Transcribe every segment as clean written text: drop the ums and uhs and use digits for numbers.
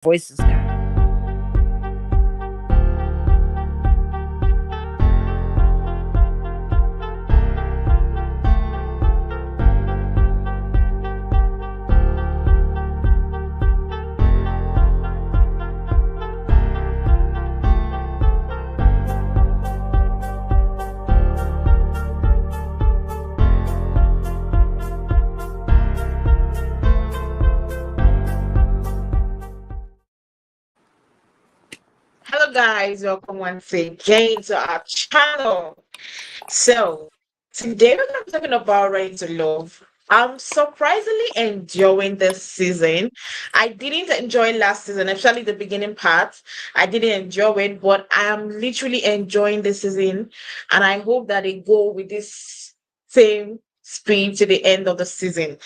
voice is gone. Hello, guys. Welcome once again to our channel. So, today we're going to be talking about Ready to Love. I'm surprisingly enjoying this season. I didn't enjoy last season, especially the beginning part. I didn't enjoy it, but I am literally enjoying this season, and I hope that they go with this same speed to the end of the season.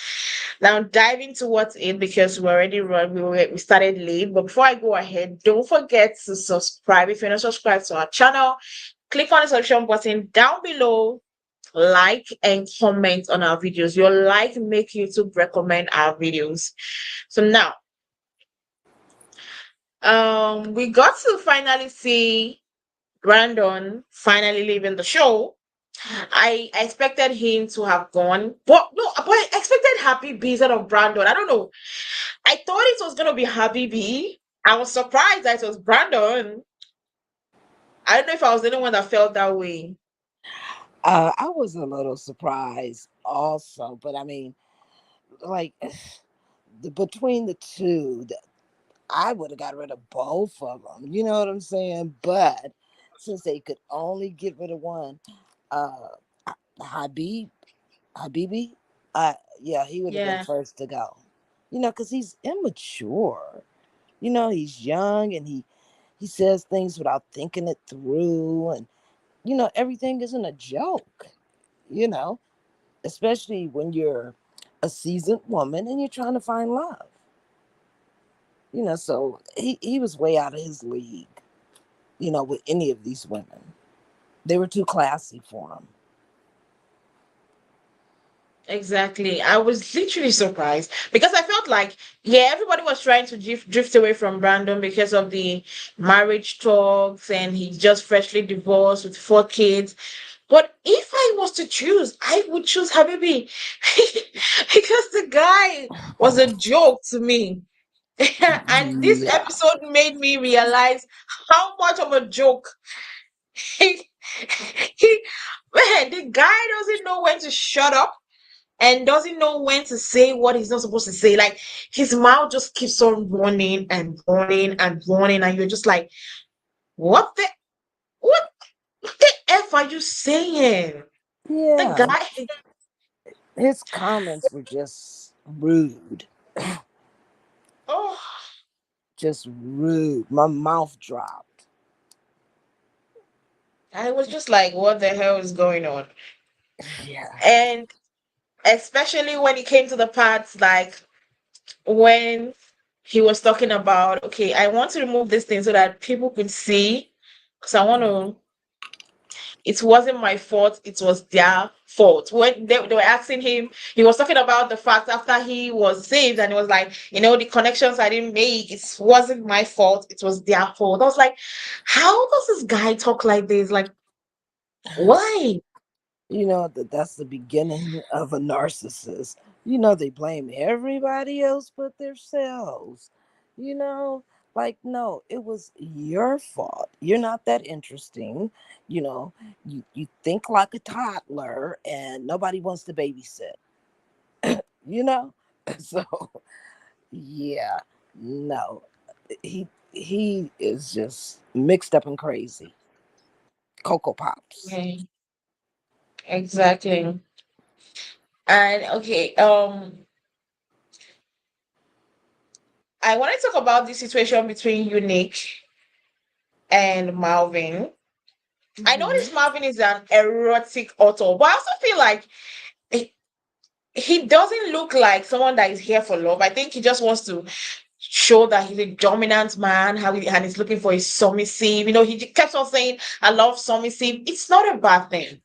Now, dive into what's in because we already run. We started late, but before I go ahead, don't forget to subscribe. If you're not subscribed to our channel, click on the subscription button down below. Like and comment on our videos. Your like make YouTube recommend our videos. So now, we got to finally see Brandon finally leaving the show. I expected him to have gone, but no, but I expected Habibi instead of Brandon. I don't know. I thought it was gonna be Habibi. I was surprised that it was Brandon. I don't know if I was the only one that felt that way. I was a little surprised also, but I mean, like between the two, I would have got rid of both of them. You know what I'm saying? But since they could only get rid of one, uh, Habib, Habibi, yeah, he would have been Yeah, first to go. You know, because he's immature. You know, he's young and he says things without thinking it through, and everything isn't a joke. You know, especially when you're a seasoned woman and you're trying to find love. So he was way out of his league, with any of these women. They were too classy for him. exactly. I was literally surprised because I felt like, yeah, everybody was trying to drift away from Brandon because of the marriage talks, and he's just freshly divorced with 4 kids. But if I was to choose, I would choose Habibi because the guy was a joke to me. And this Yeah. episode made me realize how much of a joke he, he man, the guy doesn't know when to shut up and doesn't know when to say what he's not supposed to say. Like his mouth just keeps on running and running and running, and you're just like, what the what the F are you saying? The Yeah. guy His comments were just rude. oh Just rude. My mouth dropped. I was just like, what the hell is going on? Yeah. And especially when it came to the parts like when he was talking about, okay, I want to remove this thing so that people could see, because I want to, it wasn't my fault, it was their fault. When they were asking him, he was talking about the fact after he was saved, and it was like, the connections I didn't make, it wasn't my fault, it was their fault. I was like, how does this guy talk like this? Like, why? That's the beginning of a narcissist. They blame everybody else but themselves. You know, like, no, it was your fault. You're not that interesting. You know, you think like a toddler and nobody wants to babysit, you know? So, yeah, no, he is just mixed up and crazy. Cocoa Pops. Okay, exactly. And okay, I want to talk about the situation between Eunik and Marvin. I know Mhm. this Marvin is an erotic author, but I also feel like he, he doesn't look like someone that is here for love. I think he just wants to show that he's a dominant man, and he's looking for a submissive. He kept on saying, I love submissive. It's not a bad thing.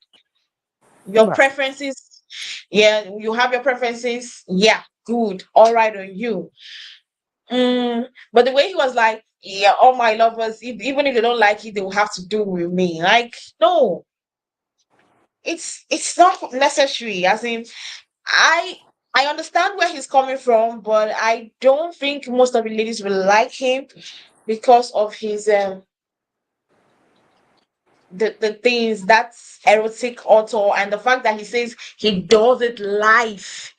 Your Right. preferences, yeah, you have your preferences. Yeah, good. All right on you. But the way he was like, yeah, all my lovers, even if they don't like it, they will have to do with me. Like, no, it's not necessary. As in, I I understand where he's coming from, but I don't think most of the ladies will like him because of his the things that's erotic author, and the fact that he says he does it live.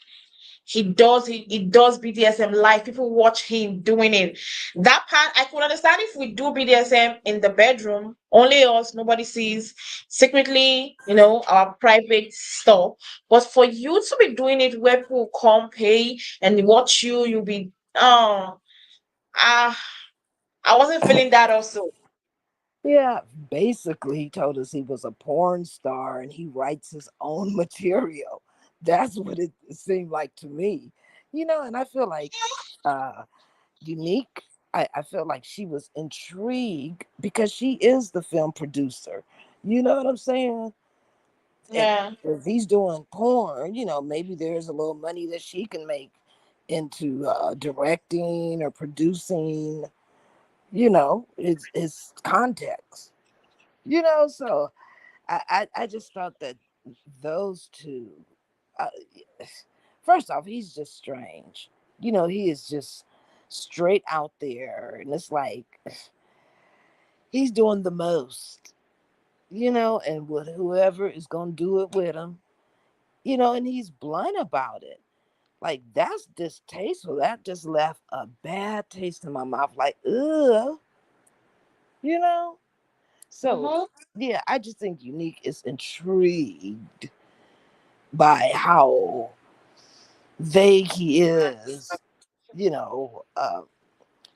He does BDSM live. People watch him doing it. That part I could understand if we do BDSM in the bedroom, only us, nobody sees, secretly, our private stuff. But for you to be doing it where people come pay and watch you, you'll be ah I wasn't feeling that also. Yeah, basically, he told us he was a porn star and he writes his own material. That's what it seemed like to me. And I feel like uh Unique, I feel like she was intrigued because she is the film producer. You know what I'm saying? And Yeah. if he's doing porn, maybe there's a little money that she can make into directing or producing, it's context. So I just thought that those two, uh, first off, he's just strange. He is just straight out there, and it's like he's doing the most, and with whoever is gonna do it with him, and he's blunt about it. Like, that's distasteful. That just left a bad taste in my mouth. Like, ugh, you know. So Mm-hmm. yeah, I just think Unique is intrigued by how vague he is, you know, uh,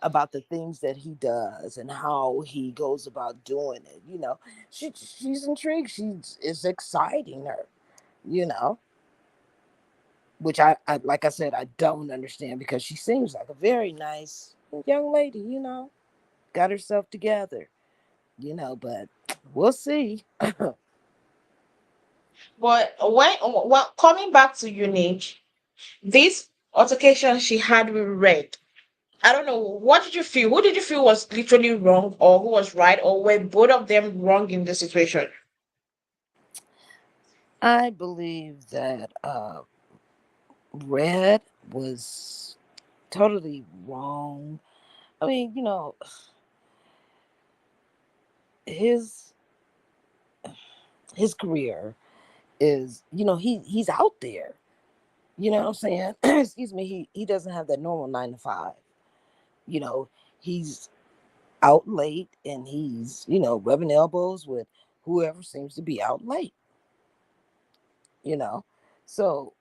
about the things that he does and how he goes about doing it. She's intrigued. It's exciting her, you know, which I like I said, I don't understand because she seems like a very nice young lady, got herself together, but we'll see. But when coming back to Unique, this altercation she had with Red, I don't know, what did you feel? Who did you feel was literally wrong, or who was right, or were both of them wrong in the situation? I believe that Red was totally wrong. I mean, his his career is, he's out there. You know what I'm saying? Excuse me. He doesn't have that normal 9 to 5. You know, he's out late and he's, rubbing elbows with whoever seems to be out late. You know, so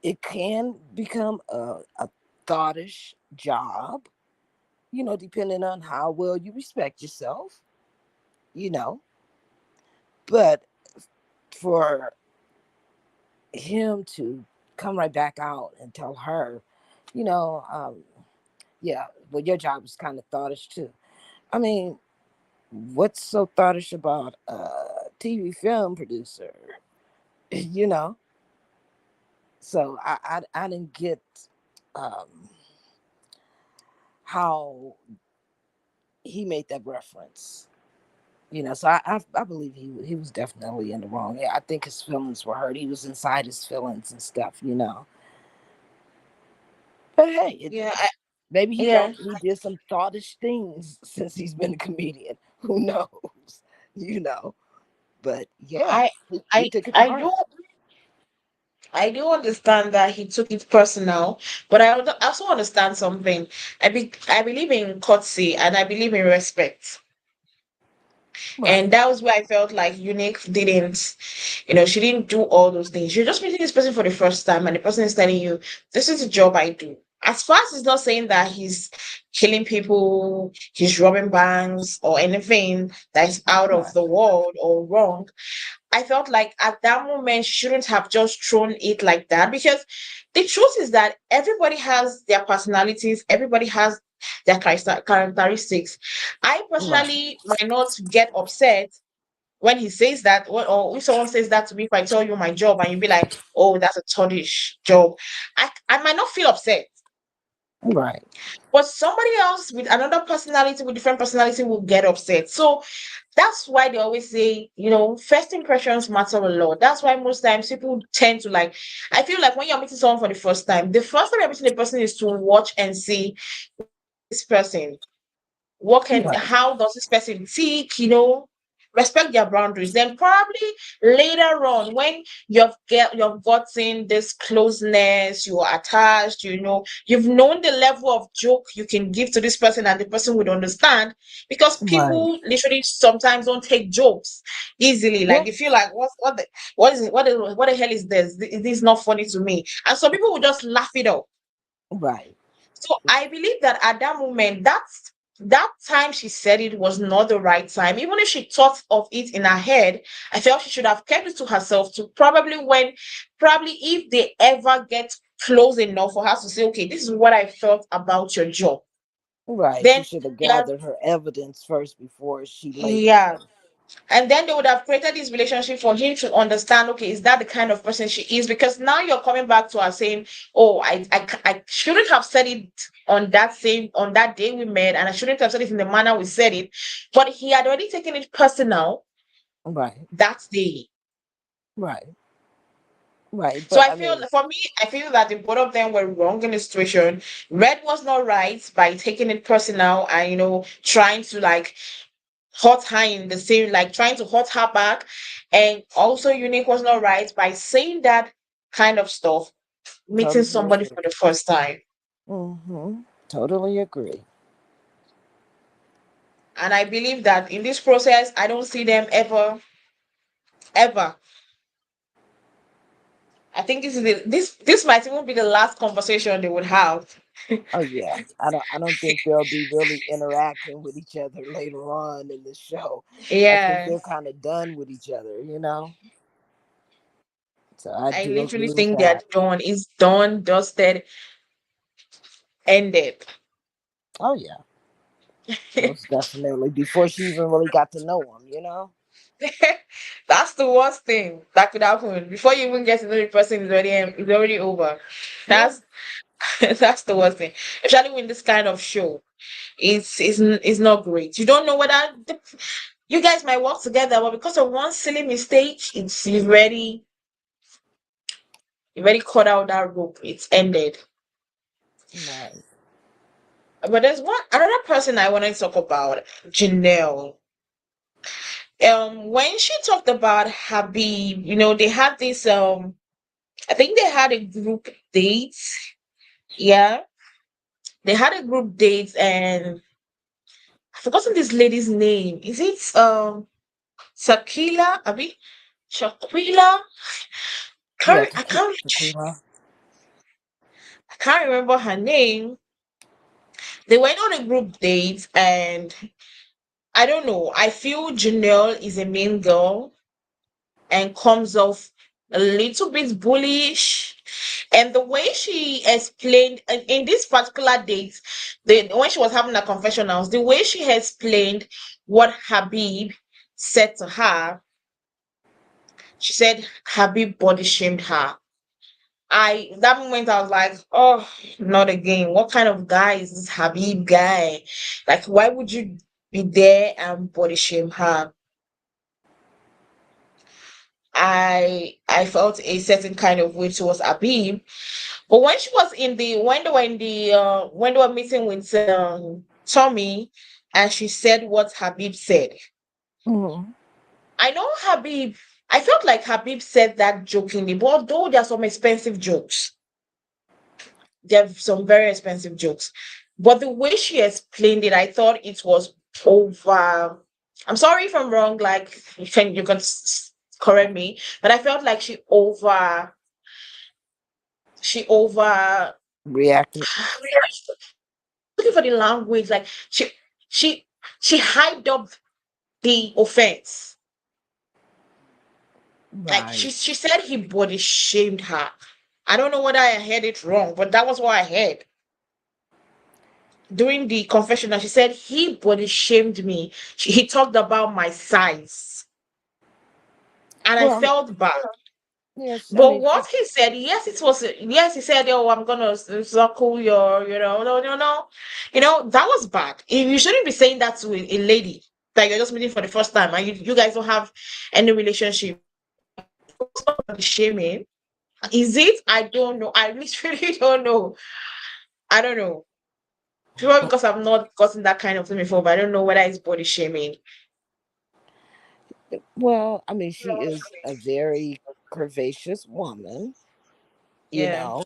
it can become a thoughtish job. Depending on how well you respect yourself. You know, but for him to come right back out and tell her, you know, um, yeah, well, your job is kind of thoughtish too. I mean, what's so thoughtish about a TV film producer? you know, so I didn't get um, how he made that reference. So I believe he was definitely in the wrong. Yeah, I think his feelings were hurt. He was inside his feelings and stuff. But hey, Yeah, maybe yeah. he did some thoughtish things since he's been a comedian. Who knows? You know. But yeah, I he I took it to I heart. do I do understand that he took it personal, but I also understand something. I believe in courtesy and I believe in respect. Right. And that was where I felt like Unique didn't, she didn't do all those things. You're just meeting this person for the first time, and the person is telling you, this is the job I do. As far as it's not saying that he's killing people, he's robbing banks, or anything that is out of Right. the world or wrong, I felt like at that moment she shouldn't have just thrown it like that, because the truth is that everybody has their personalities, everybody has their characteristics. I Right. personally might not get upset when he says that, or if someone says that to me, if I tell you my job and you be like, oh, that's a childish job, I might not feel upset. Right. But somebody else with another personality, with different personality, will get upset. So that's why they always say, first impressions matter a lot. That's why most times people tend to like, I feel like when you're meeting someone for the first time, the first time you're meeting a person is to watch and see this person. What can Right. how does this person think, respect their boundaries. Then probably later on, when you've gotten this closeness, you're attached, you've known the level of joke you can give to this person and the person would understand, because Right. people literally sometimes don't take jokes easily. Like Yeah. they feel like what is it, what the hell is this? Is this not funny to me? And some people will just laugh it off. Right. So I believe that at that moment, that time she said it was not the right time. Even if she thought of it in her head, I felt she should have kept it to herself to probably if they ever get close enough for her to say, okay, this is what I felt about your job. Right. She Then should have yeah, gathered her evidence first before she labeled yeah. And then they would have created this relationship for him to understand, okay, is that the kind of person she is? Because now you're coming back to her saying, oh, I shouldn't have said it on that day we met, and I shouldn't have said it in the manner we said it. But he had already taken it personal them. Right. that day. Right. Right. So But I I feel, mean, for me, I feel that the both of them were wrong in the situation. Red was not right by taking it personal and, trying to like hurt her in the same, like trying to hurt her back. And also Eunik was not right by saying that kind of stuff, meeting totally somebody agree. for the first time. Mm-hmm. Totally agree. And I believe that in this process, I don't see them ever. I think this might even be the last conversation they would have. Oh yeah. I don't think they'll be really interacting with each other later on in the show. I think Yeah. they're kind of done with each other. So I I do literally agree with think they're that. done. It's done, dusted, ended. Oh yeah. Most definitely. Before she even really got to know him. That's the worst thing that could happen. Before you even get to know the person, it's already over. Yeah. That's that's the worst thing. Especially when this kind of show, it's not great. You don't know whether you guys might work together, but because of one silly mistake, you've already cut out that rope. It's ended. Right. But there's one another person I want to talk about, Janelle. When she talked about Habib, they had this I think they had a group date. Yeah, they had a group date, and I've forgotten this lady's name. Is it Sakila? Abi Shaquila? Yeah, I can't tequila. I can't remember her name. They went on a group date, and I don't know. I feel Janelle is a mean girl and comes off a little bit bullish. And the way she explained in this particular date, when she was having the confessionals, the way she explained what Habib said to her, she said Habib body shamed her. That moment I was like, oh, not again. What kind of guy is this Habib guy? Like, why would you be there and body shame her? I felt a certain kind of way towards Habib. But when she was in the when they were meeting with Tommy, and she said what Habib said, Hmm. I know Habib. I felt like Habib said that jokingly, but although there are some expensive jokes, there are some very expensive jokes. But the way she explained it, I thought it was over. I'm sorry if I'm wrong. Like you can correct me, but I felt like she over Reacted. looking for the language, like she she hyped up the offense. Like Right. she said he body shamed her. I don't know whether I heard it wrong, but that was what I heard during the confessional. She said he body shamed me. He talked about my size, and I Well, felt bad. Yes, I But mean, what he said, yes, it was, yes, he said, "Oh, I'm gonna suckle your, no, no, no, that was bad. You shouldn't be saying that to a lady that you're just meeting for the first time, and you guys don't have any relationship. It was not body shaming. Is it? I don't know. I literally don't know. I don't know. Probably because I've not gotten that kind of thing before, but I don't know whether it's body shaming. well, I mean, she is a very curvaceous woman, you Yeah, know.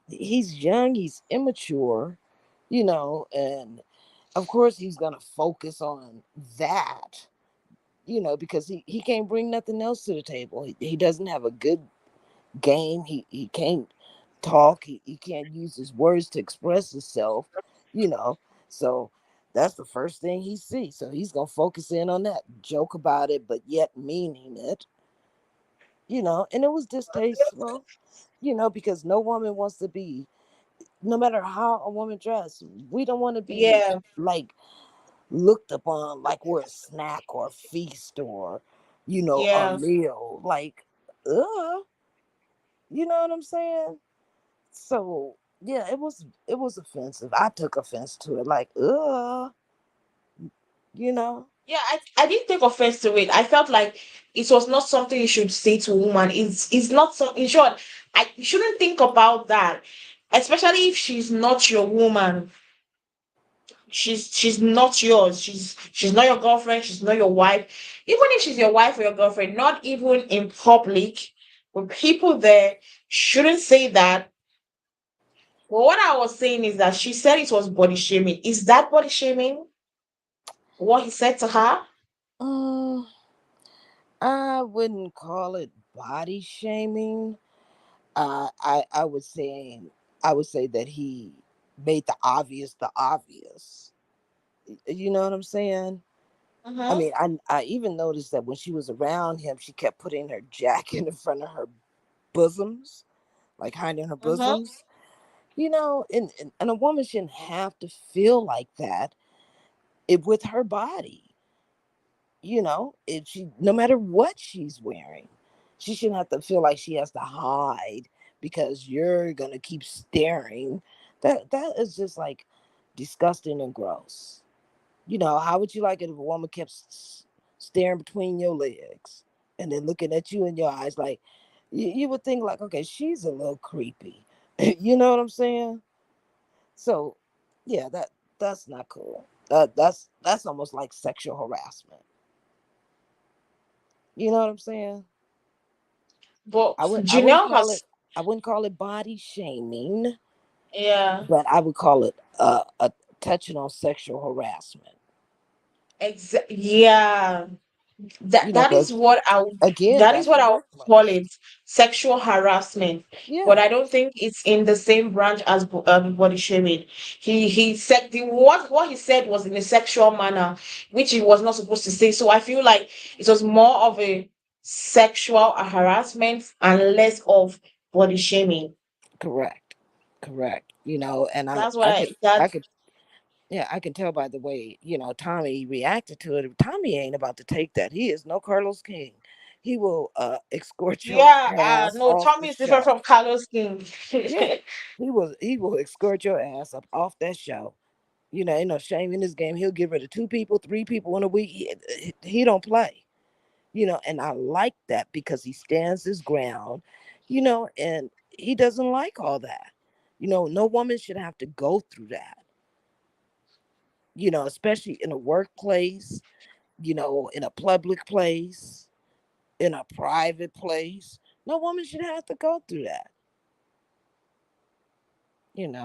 He's young, he's immature, and of course he's gonna focus on that, because he can't bring nothing else to the table. He doesn't have a good game. He can't talk. He can't use his words to express himself, you know. So that's the first thing he sees. So he's gonna focus in on that, joke about it, but yet meaning it, and it was distasteful, because no woman wants to be, no matter how a woman dressed, we don't want to be yeah, like looked upon like we're a snack or a feast or, a yeah. meal. Like, you know what I'm saying? So yeah, it was offensive. I took offense to it. Like, you know, Yeah, I didn't take offense to it. I felt like it was not something you should say to a woman. It's not some in short, you shouldn't think about that. Especially if she's not your woman. She's not yours. She's not your girlfriend, she's not your wife. Even if she's your wife or your girlfriend, not even in public with people there, shouldn't say that. But what I was saying is that she said it was body shaming. Is that body shaming? What he said to her? um, I wouldn't call it body shaming. I would say that he made the obvious. You know what I'm saying? I Mm-hmm. mean, I even noticed that when she was around him, she kept putting her jacket in front of her bosoms, like hiding her Mm-hmm. bosoms. And a woman shouldn't have to feel like that with her body. If she, no matter what she's wearing, she shouldn't have to feel like she has to hide because you're gonna keep staring. That is just like disgusting and gross. How would you like it if a woman kept staring between your legs and then looking at you in your eyes? Like, you would think like, okay, she's a little creepy. You know what I'm saying? So yeah, that's not cool. That's almost like sexual harassment. You know what I'm saying? But I would I wouldn't Janelle call it has, I wouldn't call it body shaming, yeah, but I would call it a touching on sexual harassment. yeah. That is Because what I would, again, that is that's what the I would call workplace. it, sexual harassment. But Yeah, I don't think it's in the same branch as body shaming. He said what he said was in a sexual manner, which he was not supposed to say. So I feel like it was more of a sexual harassment and less of body shaming. correct, correct. And I That's what I I could that I could yeah, I can tell by the way Tommy reacted to it. Tommy ain't about to take that. He is no Carlos King. He will escort your yeah, ass no, off Tommy the is different show. from Carlos King. Yeah, he will escort your ass up off that show. Ain't no shame in this game. He'll get rid of 2 people, 3 people in a week. He don't play. And I like that because he stands his ground. And he doesn't like all that. No woman should have to go through that. Especially in a workplace. In a public place, in a private place. No woman should have to go through that.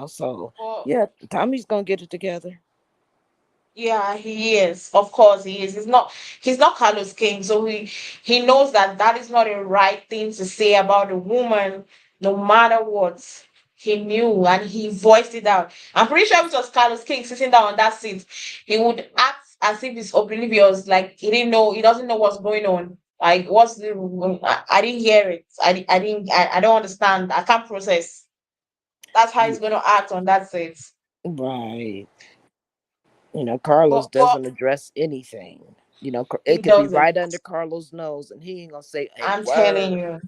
So Well, yeah, Tommy's gonna get it together. yeah, he is. Of course, he is. He's not Carlos King, so he knows that that is not a right thing to say about a woman, no matter what. He knew and he voiced it out. I'm pretty sure if it was Carlos King sitting down on that seat, he would act as if he's oblivious, like he didn't know, he doesn't know what's going on. Like, what's the? I didn't hear it. I didn't. I don't understand. I can't process. That's how he's Yeah, going to act on that seat. right. Carlos But doesn't address anything. It He could be doesn't. right under Carlos' nose, and he ain't gonna say a I'm telling word. you.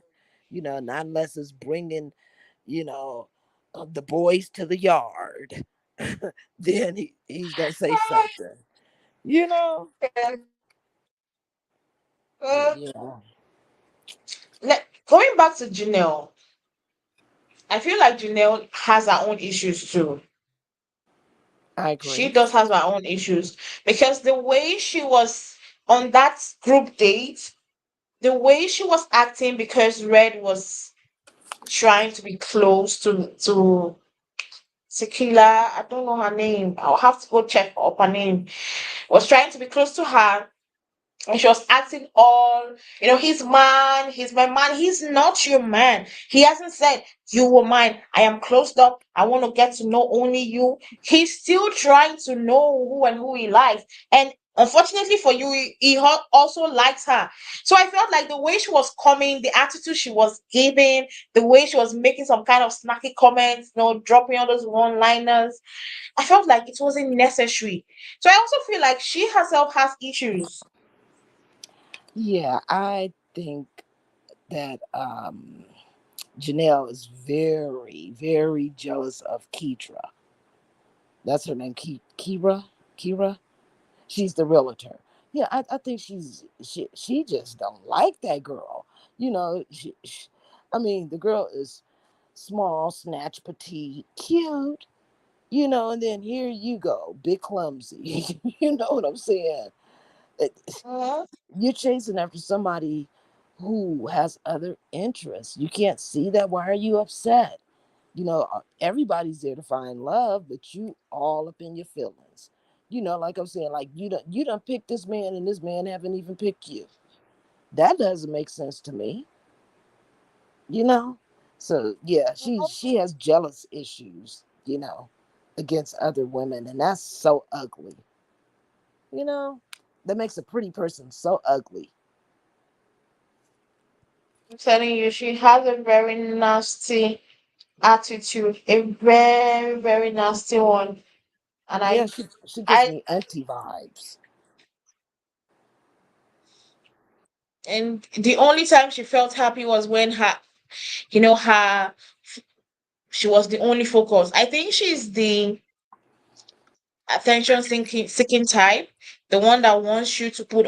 Not unless it's bringing, you know, the boys to the yard. Then he's gonna say something. You know. Yeah. But Uh, yeah, going back to Janelle, I feel like Janelle has her own issues too. I She agree. does have her own issues because the way she was on that group date, the way she was acting because Red was trying to be close to Tequila. I don't know her name. I'll have to go check up her name. Was trying to be close to her, and she was acting all, he's my man. He's not your man. He hasn't said you were mine. I am closed up. I want to get to know only you. He's still trying to know who and who he likes. And unfortunately for you, he also likes her. So I felt like the way she was coming, the attitude she was giving, the way she was making some kind of snacky comments, dropping all those one liners, I felt like it wasn't necessary. So I also feel like she herself has issues. Yeah, I think that Janelle is very, very jealous of Keitra. That's her name, Kira. Kira. She's the realtor. Yeah, I think she just don't like that girl. I mean, the girl is small, snatch, petite, cute. And then here you go, big clumsy. You know what I'm saying? It- Mhm. You're chasing after somebody who has other interests. You can't see that. Why are you upset? Everybody's there to find love, but you all up in your feelings. Like I'm saying, like you don't pick this man, and this man haven't even picked you. That doesn't make sense to me. you know so yeah, she has jealous issues, against other women, and that's so ugly. you know that makes a pretty person so ugly. I'm telling you, she has a very nasty attitude, a very, very nasty one. And Yeah, I, she gives I, me auntie vibes. and the only time she felt happy was when her, she was the only focus. I think she's the attention seeking type, the one that wants you to put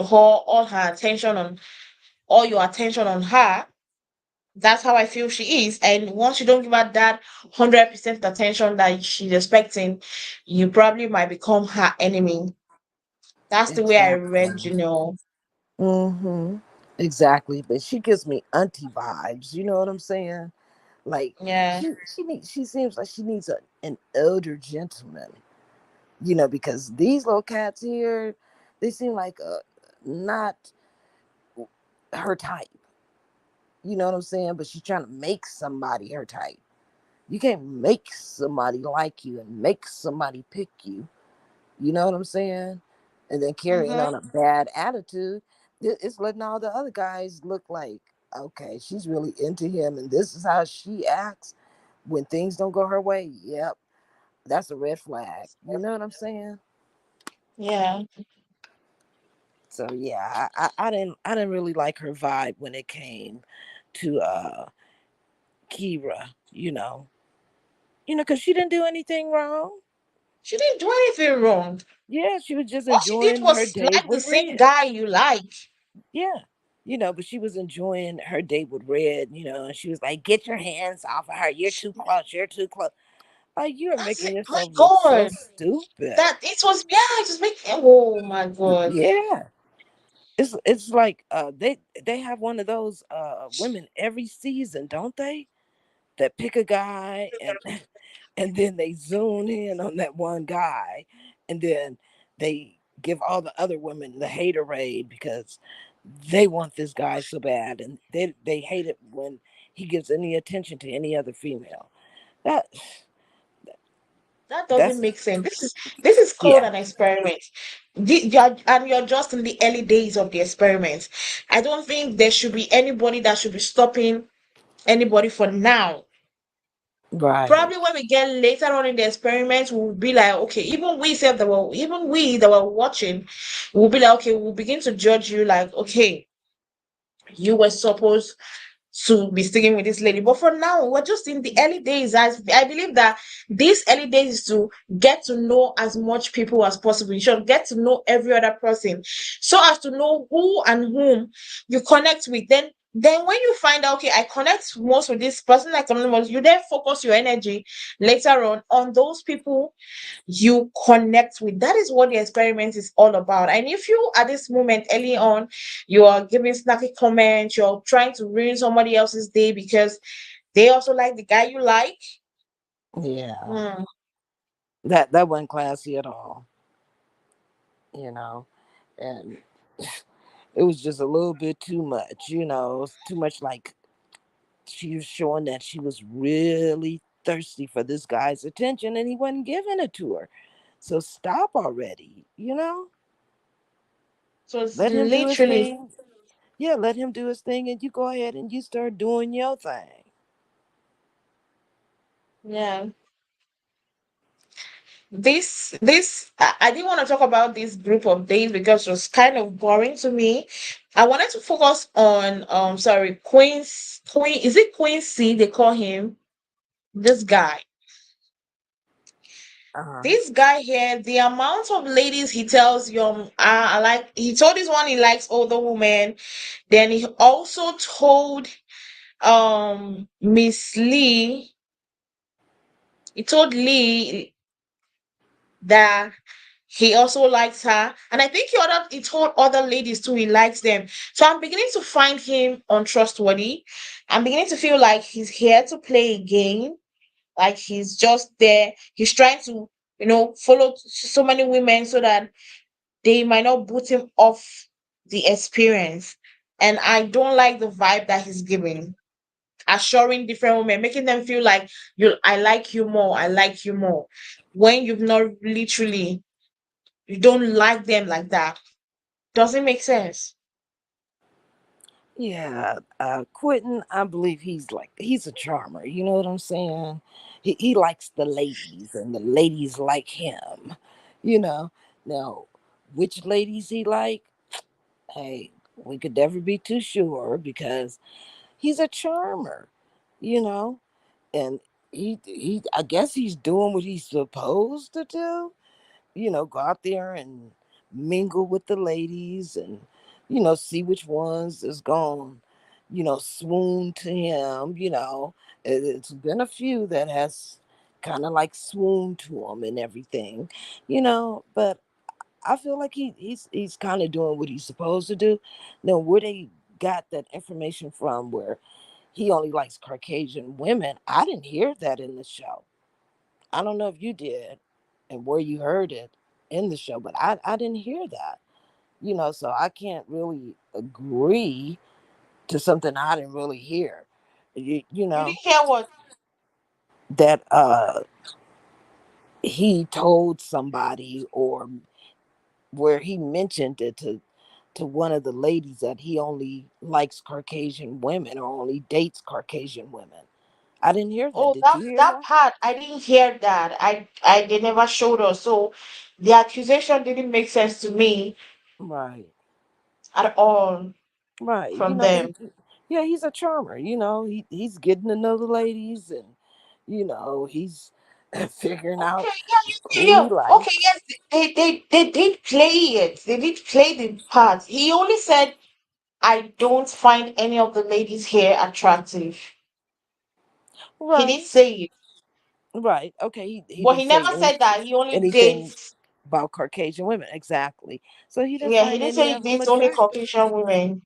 all your attention on her. That's how I feel she is. And once you don't give her that 100% attention that she's expecting, you probably might become her enemy. That's the way I read, Exactly. Mm-hmm. Exactly. But she gives me auntie vibes. You know what I'm saying? Like Yeah. she seems like she needs an older gentleman. Because these little cats here, they seem like not her type. You know what I'm saying? But she's trying to make somebody her type. You can't make somebody like you and make somebody pick you. You know what I'm saying? And then carrying Mm-hmm. on a bad attitude, it's letting all the other guys look like, okay, she's really into him, and this is how she acts when things don't go her way. Yep, that's a red flag. You know what I'm saying? Yeah. So yeah, I didn't really like her vibe when it came to Kira. Because she didn't do anything wrong. She didn't do anything wrong. Yeah, she was just All she did enjoying her was date like the with same Red. guy you like. Yeah. But she was enjoying her date with Red, and she was like, get your hands off of her. You're too close. You're too close. Like, you're That's making it. My yourself look so God. stupid. That it was, yeah, just make, oh my God. Yeah. It's like they have one of those women every season, don't they? That pick a guy and and then they zoom in on that one guy, and then they give all the other women the haterade because they want this guy so bad, and they hate it when he gives any attention to any other female. That That doesn't that's make sense. This is called yeah, an experiment. You're just in the early days of the experiment. I don't think there should be anybody that should be stopping anybody for now. Right. Probably when we get later on in the experiment, we'll be like, okay, even we that were watching, we'll be like, okay, we'll begin to judge you like, okay, you were supposed to be sticking with this lady. But for now, we're just in the early days. I believe that these early days is to get to know as much people as possible. You should get to know every other person so as to know who and whom you connect with. Then when you find out, okay, I connect most with this person, I connect most, you then focus your energy later on those people you connect with. That is what the experiment is all about. And if you at this moment early on, you are giving snacky comments, you're trying to ruin somebody else's day because they also like the guy you like. Yeah. Hmm. That wasn't classy at all, you know. And it was just a little bit too much, It was too much like she was showing that she was really thirsty for this guy's attention and he wasn't giving it to her. So stop already. So it's Let him do his literally, thing. Yeah, let him do his thing and you go ahead and you start doing your thing. yeah. I didn't want to talk about this group of days because it was kind of boring to me. I wanted to focus on sorry, Queen, is it Quincy they call him? This guy. Uh-huh. This guy here, the amount of ladies he tells young, I like, he told this one he likes older women. Then he also told Miss Lee, he told Lee that he also likes her. And I think he told other ladies too he likes them. So I'm beginning to find him untrustworthy. I'm beginning to feel like he's here to play a game. Like he's just there. He's trying to, follow so many women so that they might not boot him off the experience. And I don't like the vibe that he's giving, assuring different women, making them feel like I like you more, I like you more. When you've not literally, you don't like them like that. Doesn't make sense. Yeah, Quentin, I believe he's a charmer. You know what I'm saying? He likes the ladies, and the ladies like him. You know. Now, which ladies he like? Hey, we could never be too sure because he's a charmer. You know, and he I guess he's doing what he's supposed to do. Go out there and mingle with the ladies and, see which ones is going, swoon to him. It's been a few that has kind of like swooned to him and everything, but I feel like he's kind of doing what he's supposed to do. Now, where they got that information from where he only likes Caucasian women, I didn't hear that in the show. I don't know if you did and where you heard it in the show, but I didn't hear that. So I can't really agree to something I didn't really hear. You You didn't know, hear what? that he told somebody or where he mentioned it to one of the ladies that he only likes Caucasian women or only dates Caucasian women. I didn't hear that. Oh, Did that you hear that that? part I didn't hear that. They never showed us. So the accusation didn't make sense to me Right. at all Right. from them. Yeah, he's a charmer. He's getting to know the ladies and he's figuring out Okay, yeah, who he okay, likes. yes, they did play it. They did play the part. He only said, I don't find any of the ladies here attractive. He did Right. say it, Right. Okay. He but didn't he never say said that he only anything dates. about Caucasian women. Exactly. So he didn't Yeah, he find didn't any say he of them dates only attractive. Caucasian women.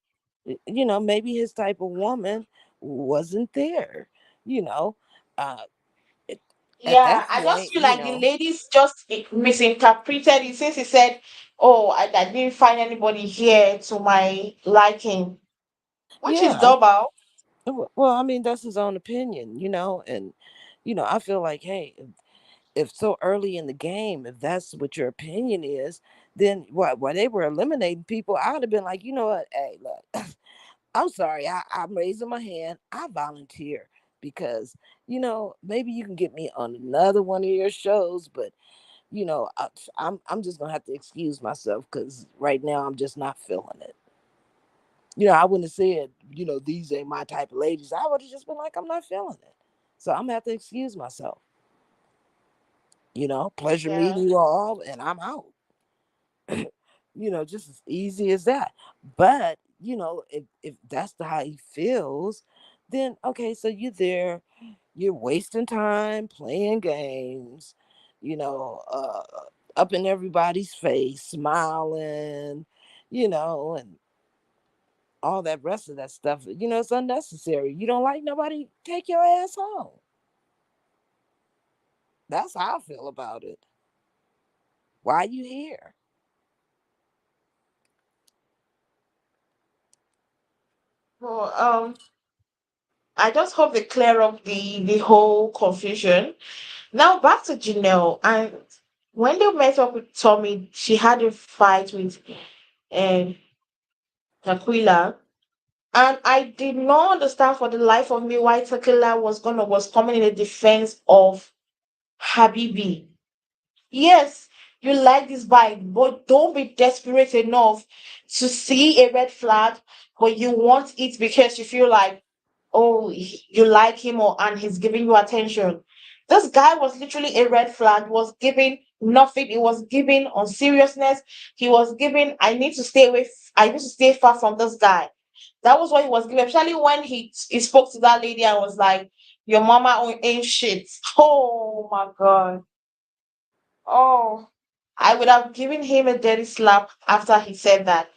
Maybe his type of woman wasn't there. You know, uh, it, at Yeah, that I just point, feel like the ladies just misinterpreted it since he said, "Oh, I didn't find anybody here to my liking," which is yeah. double. Well, I mean, that's his own opinion, and I feel like, hey, if so early in the game, if that's what your opinion is, then what? While they were eliminating people, I would have been like, you know what? Hey, look, I'm sorry, I'm raising my hand. I volunteer because maybe you can get me on another one of your shows, but I'm just gonna have to excuse myself because right now I'm just not feeling it. I wouldn't have said, these ain't my type of ladies. I would have just been like, I'm not feeling it. So I'm gonna have to excuse myself. Pleasure Yeah. meeting you all, and I'm out. Just as easy as that. But, if that's how he feels, then okay, so you're there, you're wasting time playing games, you know, uh, up in everybody's face, smiling, and all that rest of that stuff. It's unnecessary. You don't like nobody, take your ass home. That's how I feel about it. Why you here? Well, I just hope they clear up the whole confusion. Now back to Janelle. And when they met up with Tommy, she had a fight with um Tequila. And I did not understand for the life of me why Tequila was coming in the defense of Habibi. Yes, you like this bike, but don't be desperate enough to see a red flag, but you want it because you feel like, oh, you like him or and he's giving you attention. This guy was literally a red flag, was giving nothing, he was giving on seriousness, he was giving, I need to stay far from this guy. That was what he was giving, especially when he spoke to that lady and was like, your mama ain't shit. Oh my god. Oh, I would have given him a dirty slap after he said that.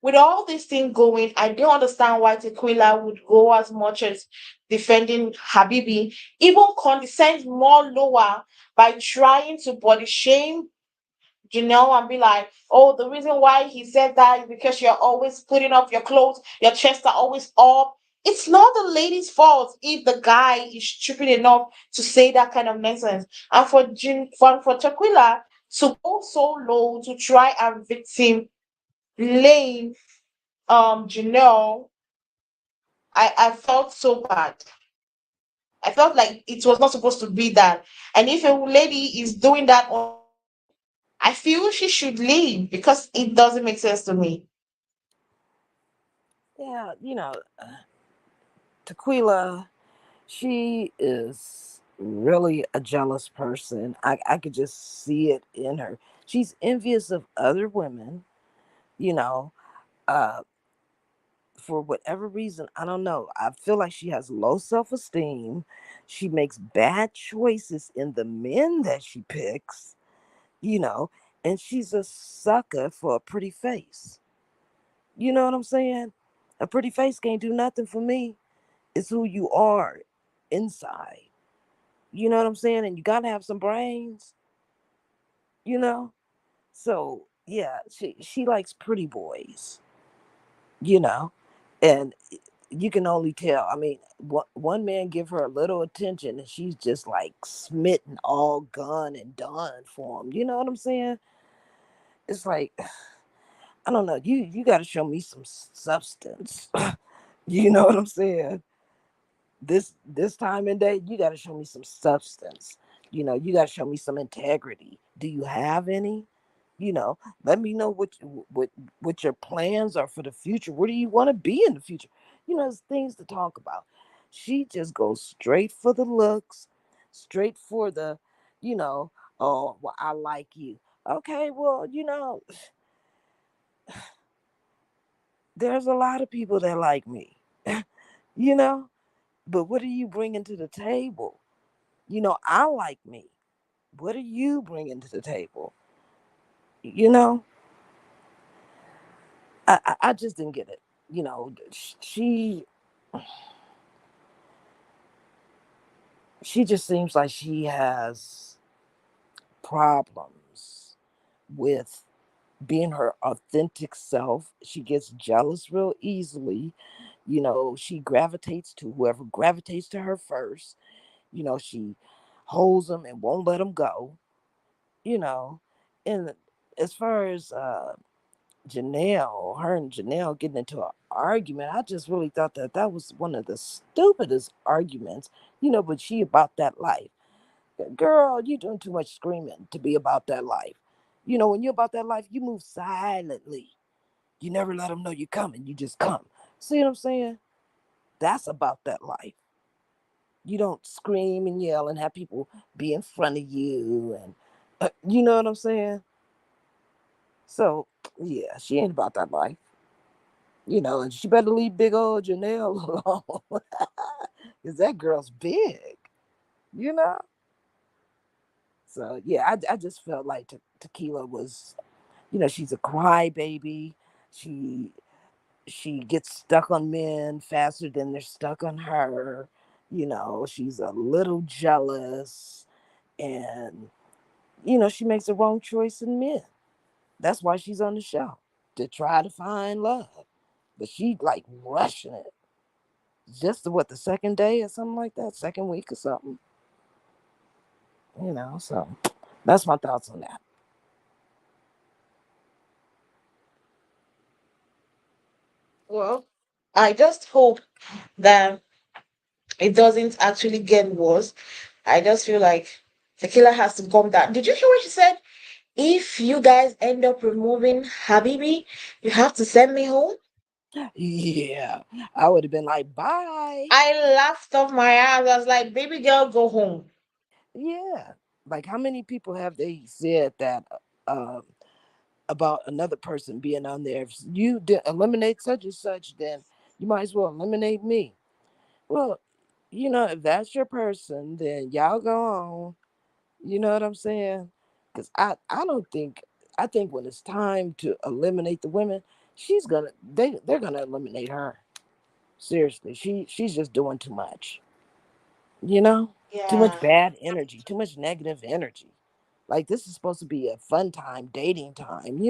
With all this thing going, I don't understand why Tequila would go as much as defending Habibi, even condescend more lower by trying to body shame and be like, oh, the reason why he said that is because you're always putting up your clothes, your chest are always up. It's not the lady's fault if the guy is stupid enough to say that kind of nonsense. And for Tequila to go so low to try and victim blame Janelle, I felt so bad. I felt like it was not supposed to be that. And if a lady is doing that on her own, I feel she should leave because it doesn't make sense to me. Yeah, Tequila, she is really a jealous person. I could just see it in her. She's envious of other women, you know, uh, for whatever reason. I don't know. I feel like she has low self esteem. She makes bad choices in the men that she picks, you know, and she's a sucker for a pretty face. You know what I'm saying? A pretty face can't do nothing for me. It's who you are inside. You know what I'm saying? And you gotta have some brains, you know? So yeah, she likes pretty boys, you know? And you can only tell. I mean, one man give her a little attention and she's just like smitten, all gone and done for him. You know what I'm saying? It's like, I don't know. You got to show me some substance. You know what I'm saying? This time and day, you got to show me some substance. You got to show me some integrity. Do you have any? Let me know what your plans are for the future. Where do you want to be in the future? There's things to talk about. She just goes straight for the looks, straight for the, you know, oh, well, I like you. Okay, well, there's a lot of people that like me, you know, but what are you bringing to the table? I like me. What are you bringing to the table? You know, I just didn't get it. She she just seems like she has problems with being her authentic self. She gets jealous real easily. She gravitates to whoever gravitates to her first. She holds them and won't let them go. you know and as far as Her and Janelle getting into an argument. I just really thought that that was one of the stupidest arguments, but she about that life. Girl, you doing too much screaming to be about that life. When you're about that life, you move silently. You never let them know you're coming. You just come. See what I'm saying? That's about that life. You don't scream and yell and have people be in front of you. And you know what I'm saying? So, yeah, she ain't about that life. And she better leave big old Janelle alone. Because that girl's big, you know? So, yeah, I just felt like Tequila was, she's a crybaby. She she gets stuck on men faster than they're stuck on her. She's a little jealous, and she makes the wrong choice in men. That's why she's on the show, to try to find love. But she like rushing it. Just what, the second day or something like that, second week or something. So that's my thoughts on that. Well, I just hope that it doesn't actually get worse. I just feel like the killer has to come down. Did you hear what she said? If you guys end up removing Habibi, you have to send me home. Yeah, I would have been like, bye. I laughed off my ass. I was like, baby girl, go home. Yeah, like how many people have they said that um about another person being on there? If you eliminate such and such, then you might as well eliminate me. Well, if that's your person, then y'all go on. You know what I'm saying? Because I don't think, I think when it's time to eliminate the women, they're gonna eliminate her. Seriously, she's just doing too much. You know, too much Yeah. bad energy, too much negative energy. Like this is supposed to be a fun time, dating time.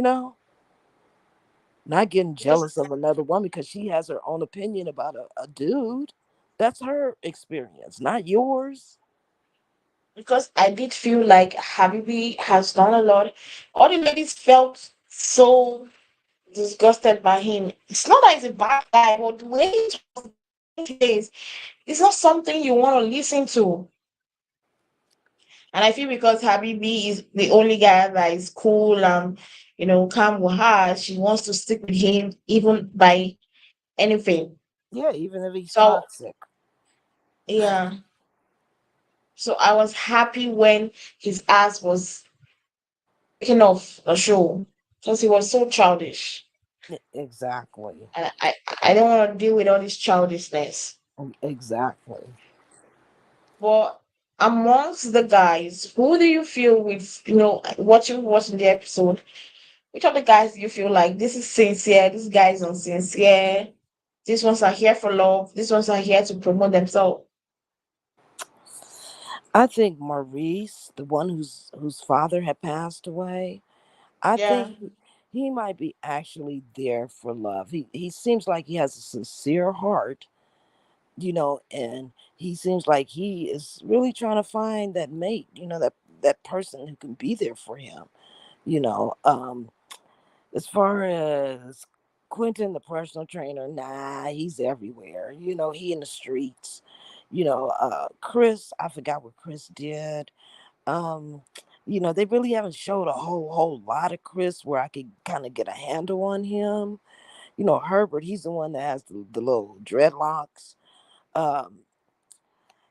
Not getting Because jealous of another woman because she has her own opinion about a dude. That's her experience, not yours. because I did feel like Habibi has done a lot. All the ladies felt so disgusted by him. It's not that he's a bad guy, but the way he talks, the way he plays, it's not something you want to listen to. And I feel because Habibi is the only guy that is cool and calm with her, she wants to stick with him even by anything. Yeah, even if he's So toxic. yeah. So I was happy when his ass was taken off the show because he was so childish. Exactly. And I don't want to deal with all this childishness. Exactly. But amongst the guys, who do you feel with, what you watched in the episode? Which of the guys do you feel like this is sincere, this guy is unsincere, these ones are here for love, these ones are here to promote themselves? I think Maurice, the one whose father had passed away, I think Yeah, he might be actually there for love. He seems like he has a sincere heart, and he seems like he is really trying to find that mate, that person who can be there for him. You know, as far as Quentin, the personal trainer, nah, he's everywhere. He in the streets. Chris, I forgot what Chris did. Um, they really haven't showed a whole lot of Chris where I could kind of get a handle on him. Herbert, he's the one that has the little dreadlocks. Um,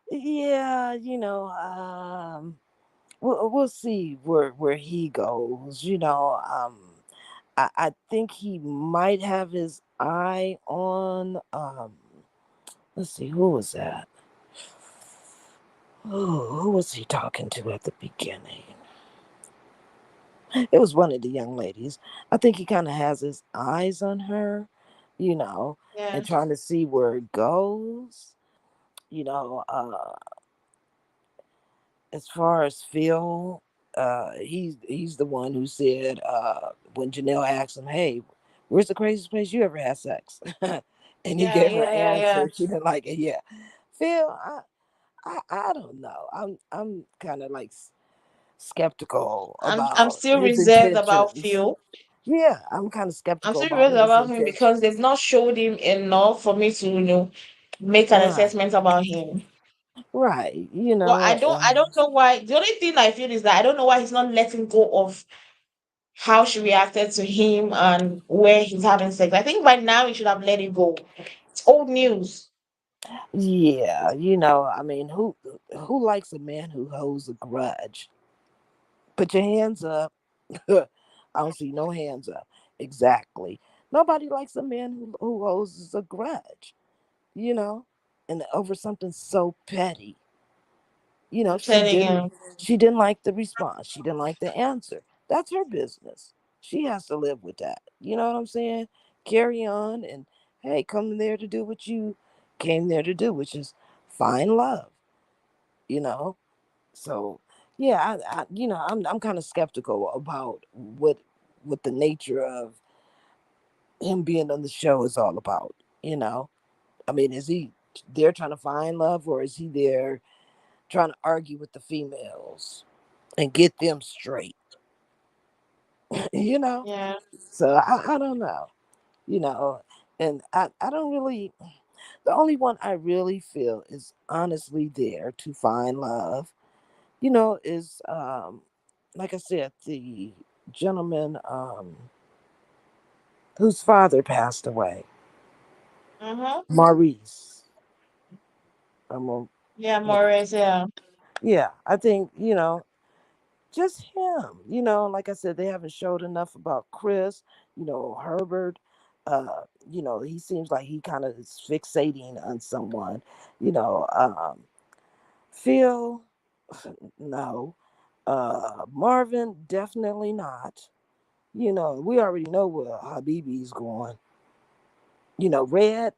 yeah, we'll see where he goes. I think he might have his eye on let's see, who was that? Oh, who was he talking to at the beginning? It was one of the young ladies. I think he kind of has his eyes on her, you know, yeah, and trying to see where it goes. You know, uh, as far as Phil, he's the one who said when Janelle asked him, "Hey, where's the craziest place you ever had sex?" and he yeah, gave her yeah, yeah, yeah. answer. She didn't like it. Yeah, Phil, I don't know. I'm kind of like skeptical I'm about still his reserved about intentions. Phil. Yeah, I'm kind of I'm skeptical about serious his about him because they've intentions. not showed him enough for me to, make an Right, assessment about him. right. But I don't know why. The only thing I feel is that I don't know why he's not letting go of how she reacted to him and where he's having sex. I think by now he should have let it go. It's old news. yeah, I mean, who likes a man who holds a grudge? Put your hands up. I don't see no hands up. Exactly. Nobody likes a man who holds a grudge, you know, and over something so petty. I'm She telling didn't you. she didn't like the response. She didn't like the answer. That's her business. She has to live with that. You know what I'm saying? Carry on and hey, come there to do what you came there to do, which is find love, you know? So yeah, I'm kind of skeptical about what the nature of him being on the show is all about, you know? I mean, is he there trying to find love or is he there trying to argue with the females and get them straight? you know? Yeah. So I don't know, you know, and I don't really, the only one I really feel is honestly there to find love, is, like I said, the gentleman whose father passed away, Mm-hmm. Maurice. I'm a, Yeah, yeah, Morris, yeah. yeah, I think, just him. Like I said, they haven't showed enough about Chris, Herbert. He seems like he kind of is fixating on someone. Phil, no. Marvin, definitely not. We already know where Habibi's going. Red,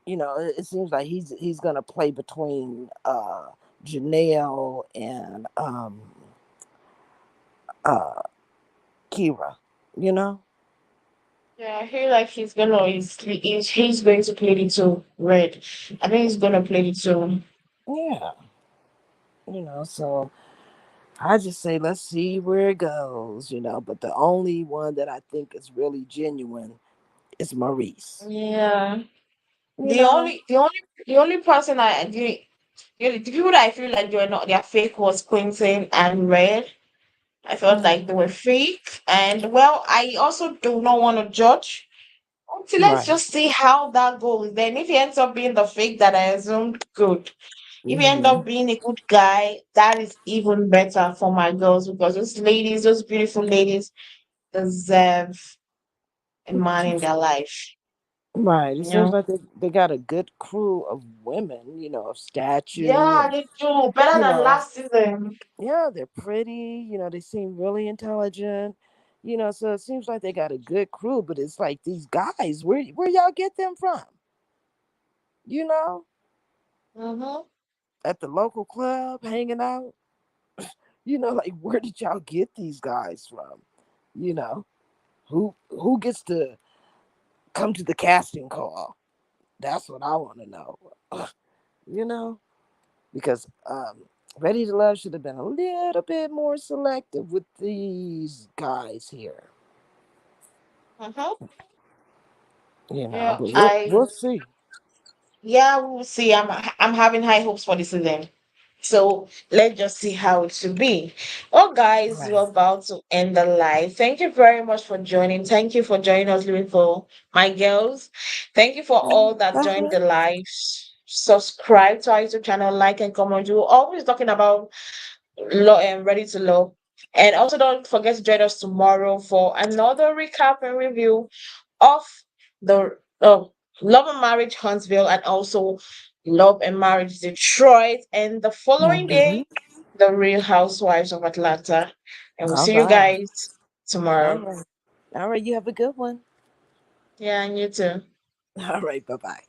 it seems like he's gonna play between Janelle and uh Kira, you know? Yeah, I feel like he's going to play it to red. I think he's gonna play it to. Yeah. So I just say let's see where it goes, but the only one that I think is really genuine is Maurice. Yeah. You The know? only the only the only person the people that I feel like they're fake was Quentin and Red. I felt like they Mhm. were fake. And well, I also do not want to judge. Okay, let's Right. just see how that goes. Then if he ends up being the fake that I assumed, good. If he ends Hmm. up being a good guy, that is even better for my girls because those beautiful ladies deserve a man in their life. Right. It You seems know? like they got a good crew of women, of stature Yeah, and they do. Better you than know, last season. yeah, they're pretty, they seem really intelligent. So it seems like they got a good crew, but it's like these guys, where y'all get them from? You know, Mm-hmm. at the local club hanging out. Like where did y'all get these guys from? You know, who gets to come to the casting call? That's what I want to know. you know, because Ready to Love should have been a little bit more selective with these guys here. Mm-hmm. But Yeah, we'll see. yeah, we'll see. I'm having high hopes for this season. So let's just see how it should be. Well, guys, Right. we're about to end the live. Thank you very much for joining. Thank you for joining us, living for my girls. Thank you for all that joined Uh-huh. the live. Subscribe to our YouTube channel, like and comment. We're always talking about law and ready to love. And also don't forget to join us tomorrow for another recap and review of the Love and Marriage Huntsville and also Love and Marriage Detroit. And the following Mhm. day, The Real Housewives of Atlanta. And we'll All see you right. guys All tomorrow. right. All right. You have a good one. Yeah, and you too. All right. Bye bye.